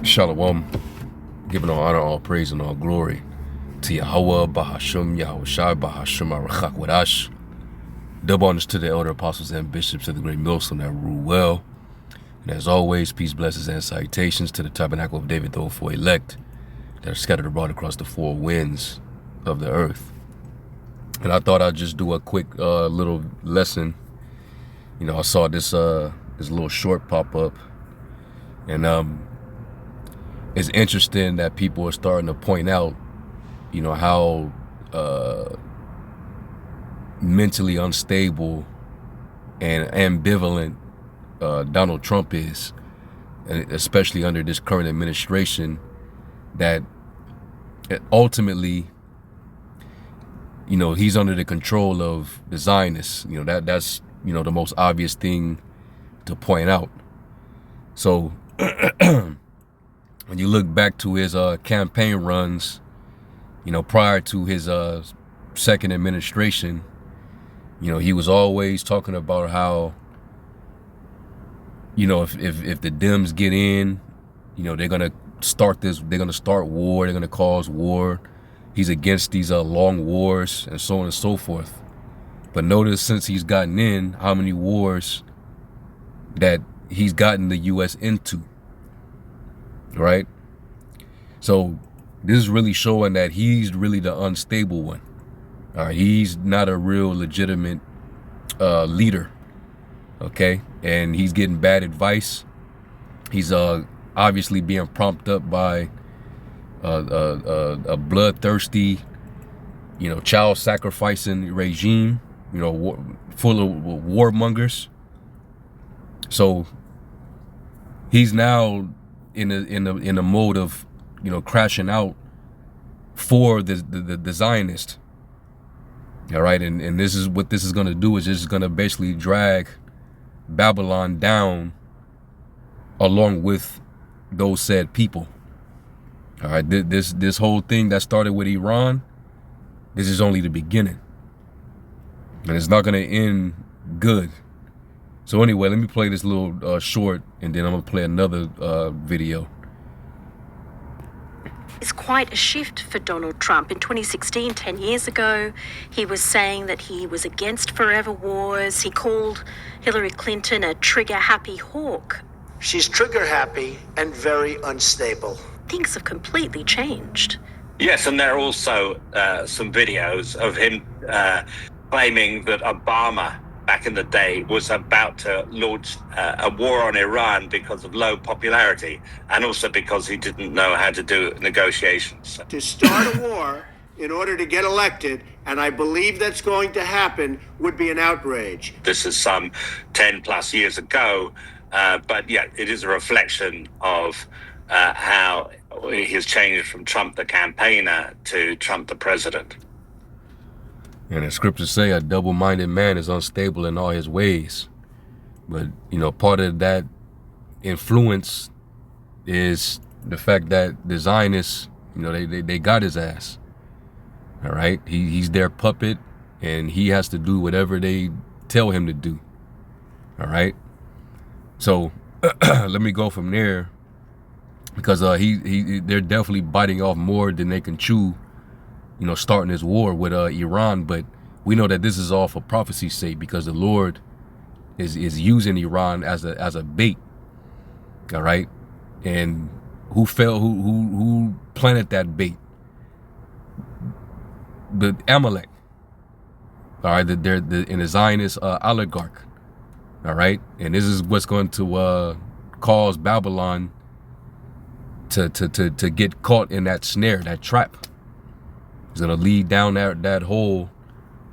Shalom, giving all honor, all praise, and all glory to Yahweh, Bahashum, Yahushai, Bahashum, Arachak, Wadash. Double honors to the elder apostles and bishops of the great millstone that rule well. And as always, peace, blessings, and salutations to the tabernacle of David, the for elect, that are scattered abroad across the four winds of the earth. And I thought I'd just do a quick little lesson. You know, I saw this little short pop up, and it's interesting that people are starting to point out, you know, how mentally unstable and ambivalent Donald Trump is, and especially under this current administration, that ultimately, you know, he's under the control of the Zionists. You know, that's you know, the most obvious thing to point out. So when you look back to his campaign runs, you know, prior to his second administration, you know, he was always talking about how, you know, if the Dems get in, you know, they're gonna start war, they're gonna cause war. He's against these long wars and so on and so forth. But notice, since he's gotten in, how many wars that he's gotten the U.S. into, right? So this is really showing that he's really the unstable one. All right, he's not a real legitimate leader, okay? And he's getting bad advice. He's obviously being prompted up by a bloodthirsty, you know, child sacrificing regime, you know, full of warmongers. So he's now in a mode of, you know, crashing out for the Zionist. All right, and this is what this is going to do, is just going to basically drag Babylon down along with those said people. All right, this whole thing that started with Iran, this is only the beginning, and it's not going to end good. So anyway, let me play this little short, and then I'm going to play another video. It's quite a shift for Donald Trump. In 2016, 10 years ago, he was saying that he was against forever wars. He called Hillary Clinton a trigger-happy hawk. She's trigger-happy and very unstable. Things have completely changed. Yes, and there are also some videos of him claiming that Obama, back in the day, was about to launch a war on Iran because of low popularity, and also because he didn't know how to do negotiations. To start a war in order to get elected, and I believe that's going to happen, would be an outrage. This is some 10 plus years ago, but yeah, it is a reflection of how he has changed from Trump the campaigner to Trump the president. And the scriptures say a double-minded man is unstable in all his ways. But, you know, part of that influence is the fact that the Zionists, you know, they got his ass. All right? He's their puppet, and he has to do whatever they tell him to do. All right? So let me go from there, because they're definitely biting off more than they can chew, you know, starting this war with Iran. But we know that this is all for prophecy's sake, because the Lord is using Iran as a bait. All right, and who planted that bait? The Amalek. All right, they're in the Zionist oligarch. All right, and this is what's going to cause Babylon to get caught in that snare, that trap. It's gonna lead down that hole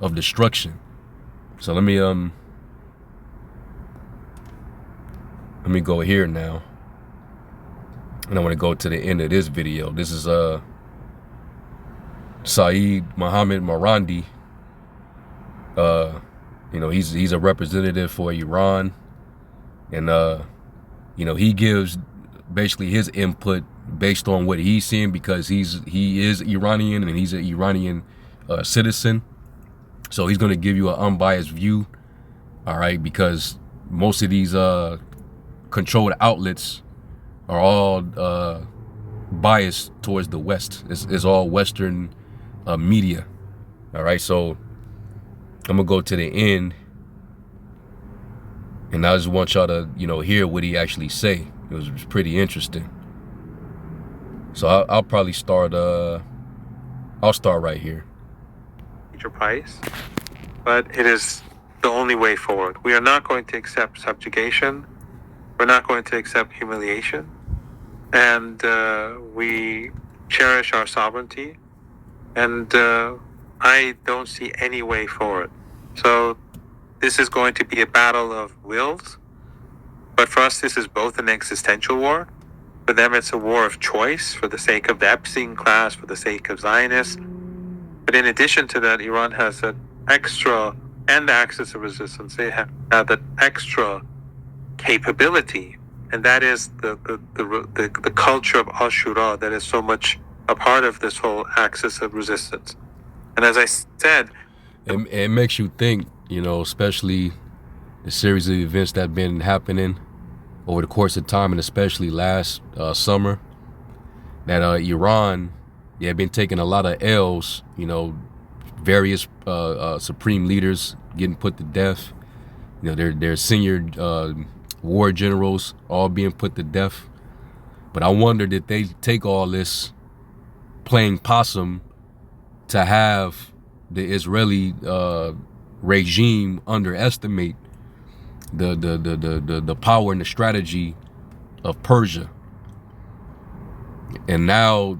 of destruction. So let me go here now, and I want to go to the end of this video. This is Saeed Mohammed Marandi. You know, he's a representative for Iran, and you know, he gives basically his input based on what he's seeing, because he is Iranian, and he's an Iranian citizen. So he's going to give you an unbiased view, all right, because most of these controlled outlets are all biased towards the West. It's all Western media. All right, so I'm gonna go to the end, and I just want y'all to, hear what he actually say. It was pretty interesting. So I'll probably start. I'll start right here. Major price, but it is the only way forward. We are not going to accept subjugation. We're not going to accept humiliation, and we cherish our sovereignty. And I don't see any way forward. So this is going to be a battle of wills. But for us, this is both an existential war. For them, it's a war of choice for the sake of the Epstein class, for the sake of Zionists. But in addition to that, Iran has an extra, and the axis of resistance, they have that extra capability. And that is the culture of Ashura that is so much a part of this whole axis of resistance. And as I said, it makes you think, especially the series of events that have been happening over the course of time, and especially last summer, that Iran, they have been taking a lot of L's, various supreme leaders getting put to death, their senior war generals all being put to death. But I wonder, did they take all this playing possum to have the Israeli regime underestimate the power and the strategy of Persia? And now,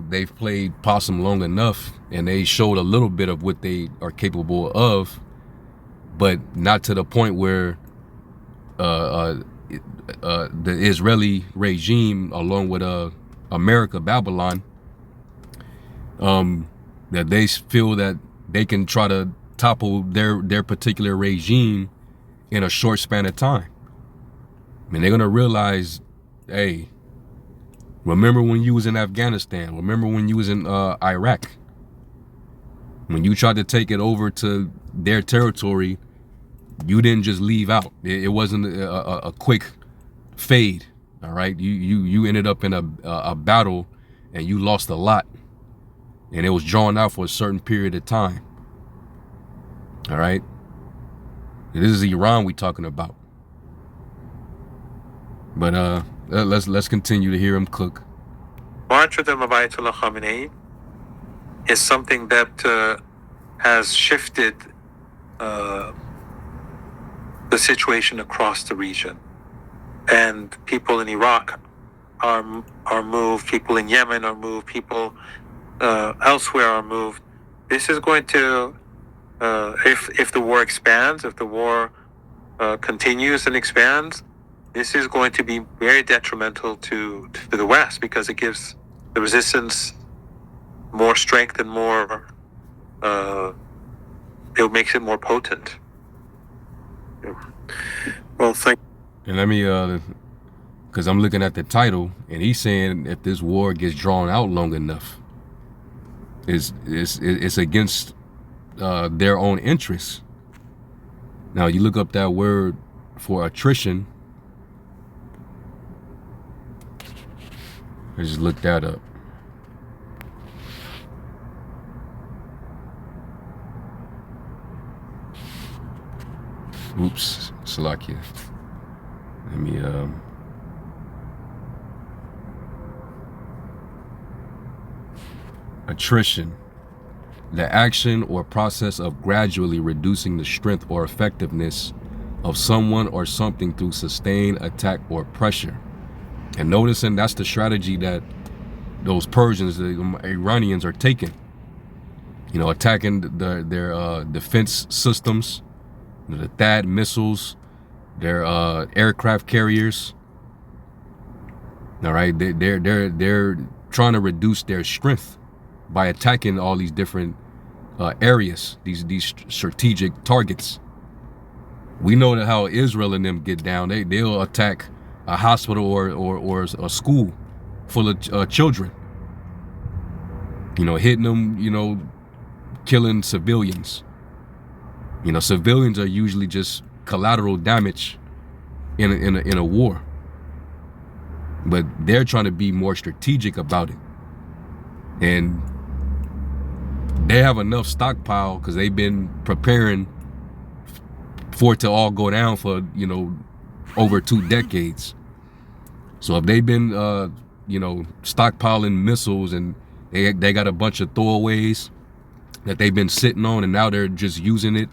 they've played possum long enough, and they showed a little bit of what they are capable of, but not to the point where the Israeli regime, along with America, Babylon, that they feel that they can try to topple their particular regime in a short span of time. I mean, they're gonna realize, hey, remember when you was in Afghanistan? Remember when you was in Iraq? When you tried to take it over to their territory, you didn't just leave out. It wasn't a quick fade. All right, you ended up in a battle, and you lost a lot, and it was drawn out for a certain period of time. All right, this is Iran we talking about. But let's continue to hear him cook. martyrdom of Ayatollah Khamenei is something that has shifted the situation across the region, and people in Iraq are moved, people in Yemen are moved, people elsewhere are moved. This is going to, if the war expands, if the war continues and expands, this is going to be very detrimental to the West, because it gives the resistance more strength and more, it makes it more potent. Well, And let me, because I'm looking at the title, and he's saying if this war gets drawn out long enough, it's against their own interests. Now, you look up that word for attrition. I just looked that up. Oops, Salakia. Let me attrition, the action or process of gradually reducing the strength or effectiveness of someone or something through sustained attack or pressure. And noticing that's the strategy that those Persians, the Iranians, are taking. Attacking their defense systems, the THAAD missiles, their aircraft carriers. All right, they're trying to reduce their strength by attacking all these different areas, these strategic targets. We know that how Israel and them get down. They'll attack a hospital or a school full of children. Hitting them, killing civilians. Civilians are usually just collateral damage in a war. but they're trying to be more strategic about it. And they have enough stockpile because they've been preparing for it to all go down for, you know, over 2 decades. So if they've been, you know, stockpiling missiles, and they got a bunch of throwaways that they've been sitting on, and now they're just using it,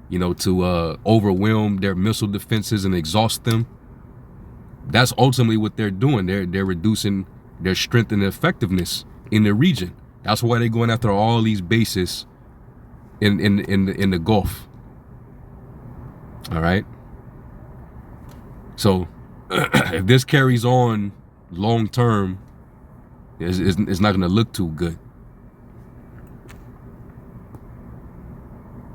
you know, to overwhelm their missile defenses and exhaust them. That's ultimately what they're doing. They're reducing their strength and effectiveness in the region. That's why they're going after all these bases in the Gulf. All right. So if this carries on long term, it's not going to look too good.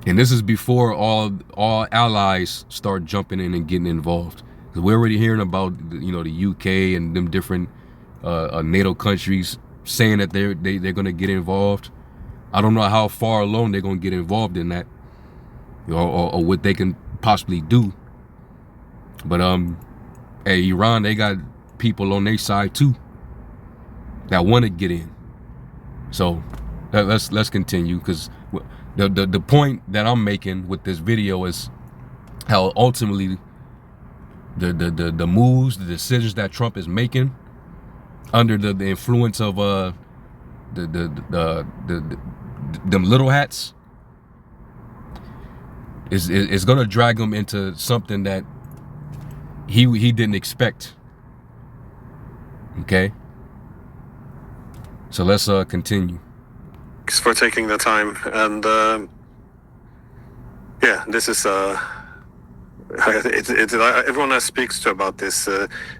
And this is before all allies start jumping in and getting involved. Because we're already hearing about, you know, the UK and them different NATO countries saying that they're going to get involved. I don't know how far along they're going to get involved in that, you know, or what they can possibly do. But hey, Iran, they got people on their side too that want to get in. So let's continue, because the point that I'm making with this video is how ultimately the moves, the decisions that Trump is making under the influence of them little hats is gonna drag him into something that he didn't expect. Okay, so let's continue. Thanks for taking the time. And yeah, this is everyone that speaks to about this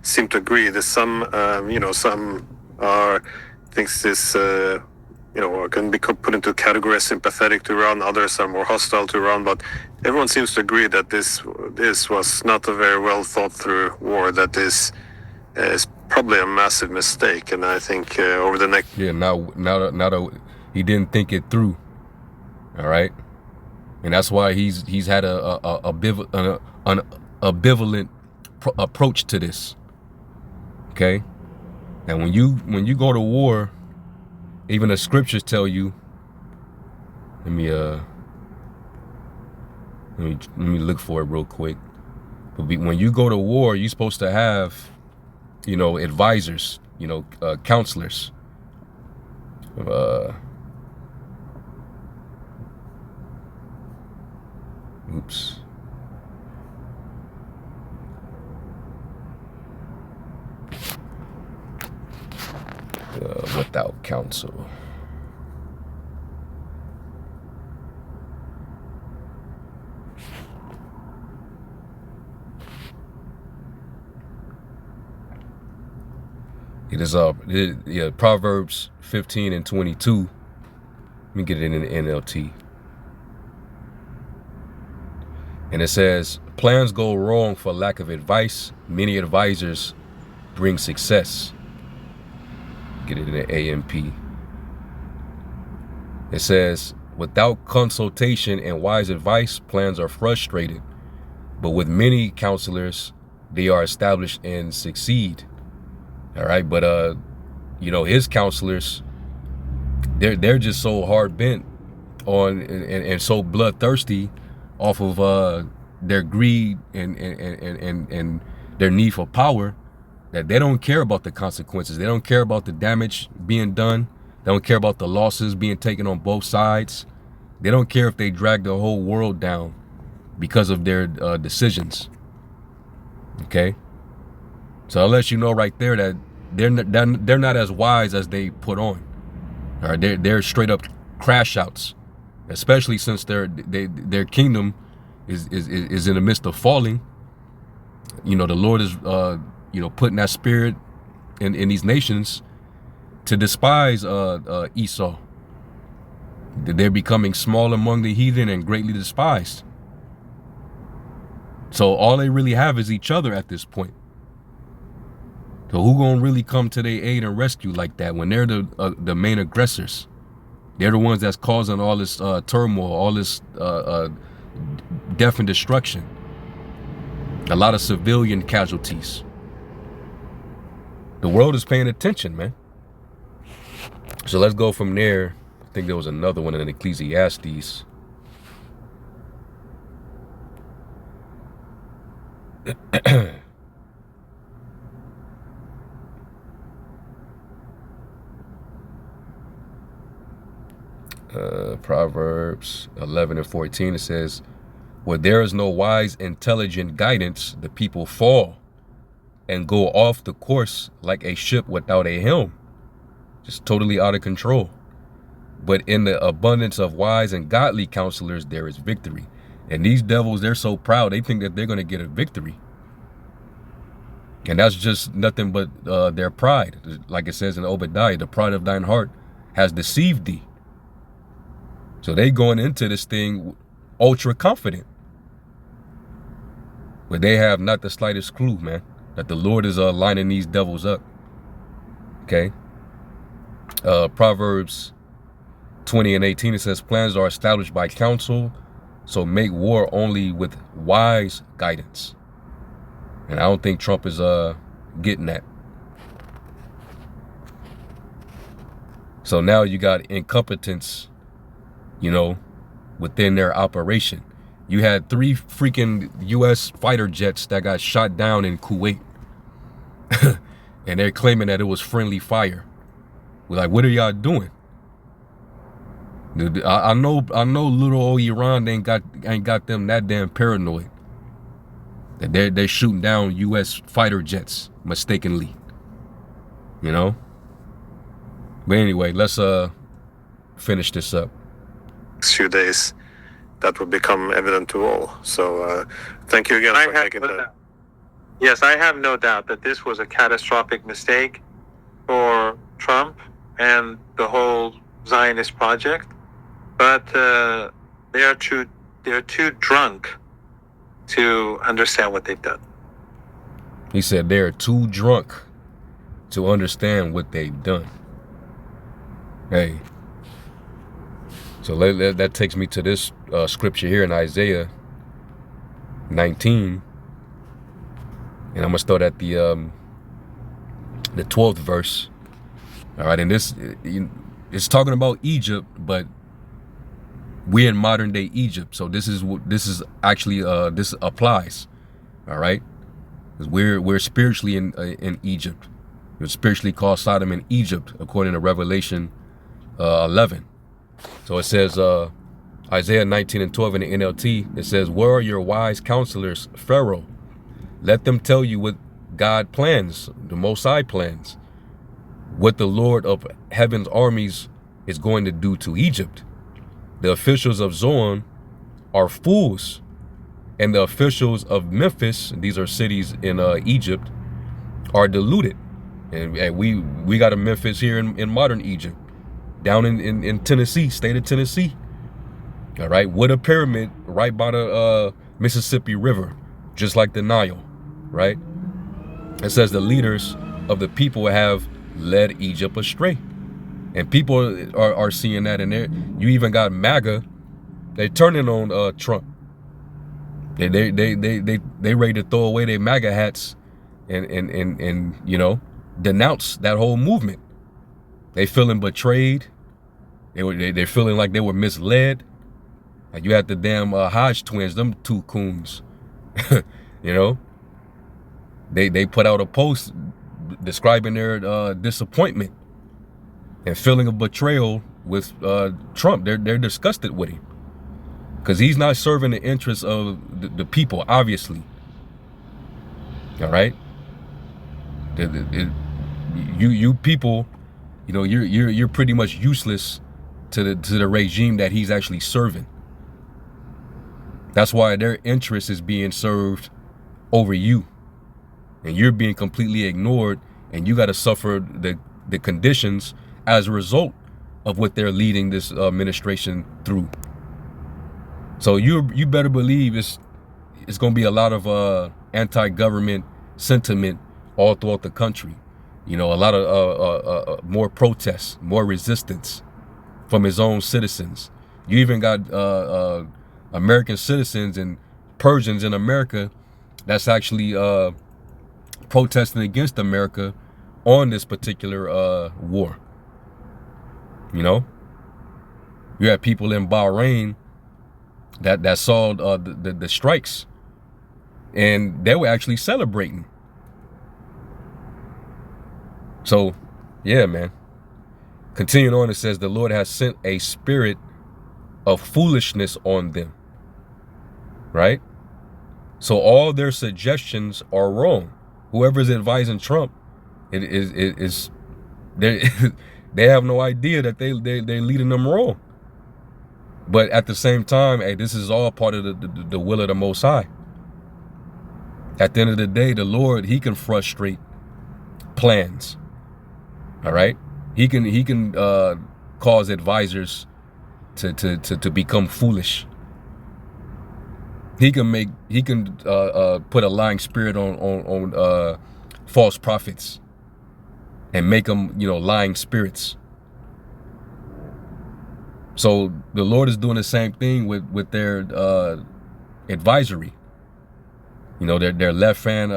seem to agree. There's some you know, some are thinks this you know, can be put into a category as sympathetic to Iran, others are more hostile to Iran, but everyone seems to agree that this was not a very well thought through war, that this is probably a massive mistake. And I think over the next now that he didn't think it through, all right, and that's why he's had an ambivalent approach to this. Okay, and when you go to war, even the scriptures tell you. Let me look for it real quick. But when you go to war, you're supposed to have, you know, advisors, you know, counselors. Oops. Without counsel. It is yeah, Proverbs 15 and 22. Let me get it in the NLT. And it says, plans go wrong for lack of advice. Many advisors bring success. Get it in the AMP. It says, without consultation and wise advice, plans are frustrated. But with many counselors, they are established and succeed. All right, but you know, his counselors, they're just so hard bent on and so bloodthirsty off of their greed and their need for power, that they don't care about the consequences. They don't care about the damage being done. They don't care about the losses being taken on both sides. They don't care if they drag the whole world down because of their decisions. Okay, so I'll let you know right there that they're not as wise as they put on. All right, they're straight up crash outs, especially since their kingdom is in the midst of falling. You know, the Lord is you know, putting that spirit in these nations to despise Esau. They're becoming small among the heathen and greatly despised. So all they really have is each other at this point. So who gonna really come to their aid and rescue like that when they're the main aggressors? They're the ones that's causing all this turmoil, all this death and destruction. A lot of civilian casualties. The world is paying attention, man. So let's go from there. I think there was another one in Ecclesiastes. Proverbs 11 and 14, it says, where there is no wise, intelligent guidance, the people fall and go off the course like a ship without a helm. Just totally out of control. But in the abundance of wise and godly counselors, there is victory. And these devils, they're so proud, they think that they're going to get a victory. And that's just nothing but their pride. Like it says in Obadiah, the pride of thine heart has deceived thee. So they going into this thing ultra confident. But they have not the slightest clue, man, that the Lord is lining these devils up. Okay. Proverbs 20 and 18, it says, plans are established by counsel, so make war only with wise guidance. And I don't think Trump is getting that. So now you got incompetence, you know, within their operation. You had 3 freaking U.S. fighter jets that got shot down in Kuwait. And they're claiming that it was friendly fire. We're like, what are y'all doing? Dude, I know little old Iran ain't got them that damn paranoid. That they're shooting down U.S. fighter jets mistakenly. You know? But anyway, let's finish this up. Next few days, that will become evident to all. So thank you again for taking that. Yes, I have no doubt that this was a catastrophic mistake for Trump and the whole Zionist project. But they are too drunk to understand what they've done. He said they're too drunk to understand what they've done. Hey. So that takes me to this scripture here in Isaiah 19. And I'm going to start at the 12th verse. All right, and this, it's talking about Egypt, but we're in modern day Egypt. So this is actually, this applies. All right. Because we're spiritually in Egypt. We're spiritually called Sodom in Egypt, according to Revelation 11. So it says, Isaiah 19 and 12 in the NLT, it says, where are your wise counselors, Pharaoh? Let them tell you what God plans, the Most High plans, what the Lord of heaven's armies is going to do to Egypt. The officials of Zoan are fools, and the officials of Memphis, these are cities in Egypt, are deluded. And we got a Memphis here in modern Egypt, down in Tennessee, state of Tennessee. All right, with a pyramid right by the Mississippi River, just like the Nile, right? It says the leaders of the people have led Egypt astray. And people are seeing that in there. You even got MAGA. They're turning on Trump. They ready to throw away their MAGA hats and you know, denounce that whole movement. They feeling betrayed. They're feeling like they were misled. Like you had the damn Hodge twins, them 2 coons. You know, they put out a post describing their disappointment and feeling of betrayal with Trump. They're disgusted with him because he's not serving the interests of the people, obviously. All right, you people, you know, you're pretty much useless to the regime that he's actually serving. That's why their interest is being served over you, and you're being completely ignored, and you got to suffer the conditions as a result of what they're leading this administration through. So you better believe it's going to be a lot of anti-government sentiment all throughout the country. You know, a lot of more protests, more resistance from his own citizens. You even got American citizens and Persians in America that's actually protesting against America on this particular war. You know, you had people in Bahrain that saw the strikes, and they were actually celebrating. So, yeah, man. Continuing on, it says, the Lord has sent a spirit of foolishness on them. Right? So all their suggestions are wrong. Whoever's advising Trump, it is they they have no idea that they're leading them wrong. But at the same time, hey, this is all part of the will of the Most High. At the end of the day, the Lord, he can frustrate plans. All right? He can cause advisors to become foolish. He can put a lying spirit on false prophets and make them, lying spirits. So the Lord is doing the same thing with their advisory. Their left-hand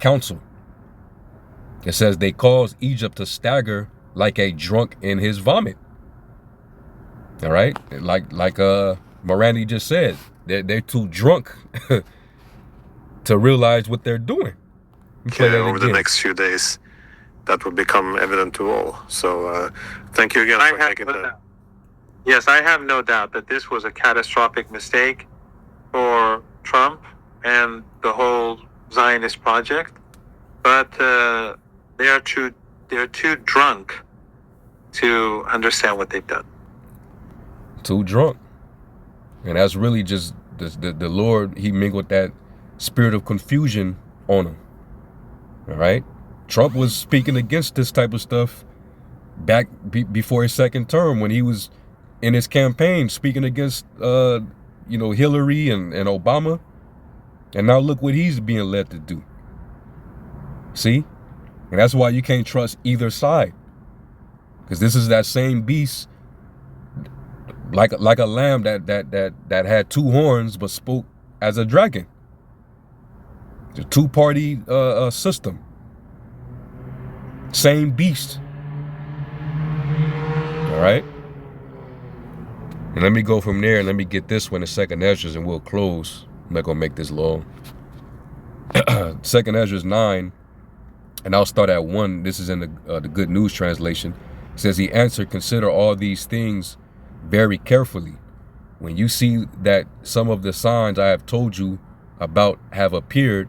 counsel. It says they caused Egypt to stagger like a drunk in his vomit. All right, like Morandi just said. They're too drunk to realize what they're doing. Over the next few days, that will become evident to all. So thank you again for taking that. Yes, I have no doubt that this was a catastrophic mistake for Trump and the whole Zionist project. But they're too drunk to understand what they've done. Too drunk. And that's really just the Lord, he mingled that spirit of confusion on him. All right? Trump was speaking against this type of stuff back before his second term, when he was in his campaign speaking against, Hillary and Obama. And now look what he's being led to do. See? And that's why you can't trust either side. Because this is that same beast, like a lamb that had two horns but spoke as a dragon. It's a two-party system. Same beast. All right? And let me go from there and let me get this one in 2nd Ezra and we'll close. I'm not going to make this long. 2nd Ezra 9, and I'll start at 1. This is in the Good News translation. It says, he answered, consider all these things very carefully. When you see that some of the signs I have told you about have appeared,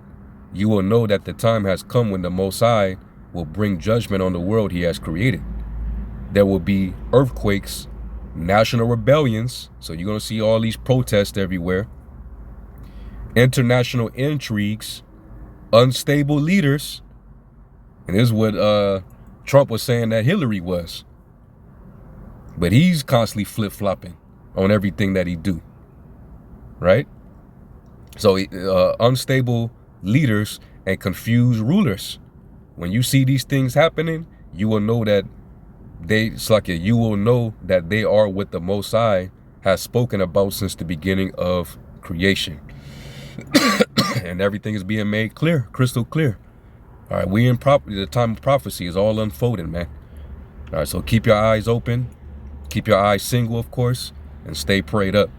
you will know that the time has come when the Most High will bring judgment on the world he has created. There will be earthquakes, national rebellions, so you're going to see all these protests everywhere, international intrigues, unstable leaders, and this is what Trump was saying that Hillary was. But he's constantly flip-flopping on everything that he do, right? So unstable leaders and confused rulers. When you see these things happening, you will know that you will know that they are what the Most High has spoken about since the beginning of creation. And everything is being made clear, crystal clear. All right, we in the time of prophecy is all unfolding, man. All right, so keep your eyes open. Keep your eyes single, of course, and stay prayed up.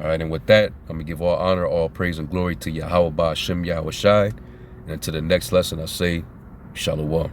All right, and with that, I'm going to give all honor, all praise, and glory to Yahweh Ba'ashem Yahweh Shai. And until the next lesson, I say, Shalom.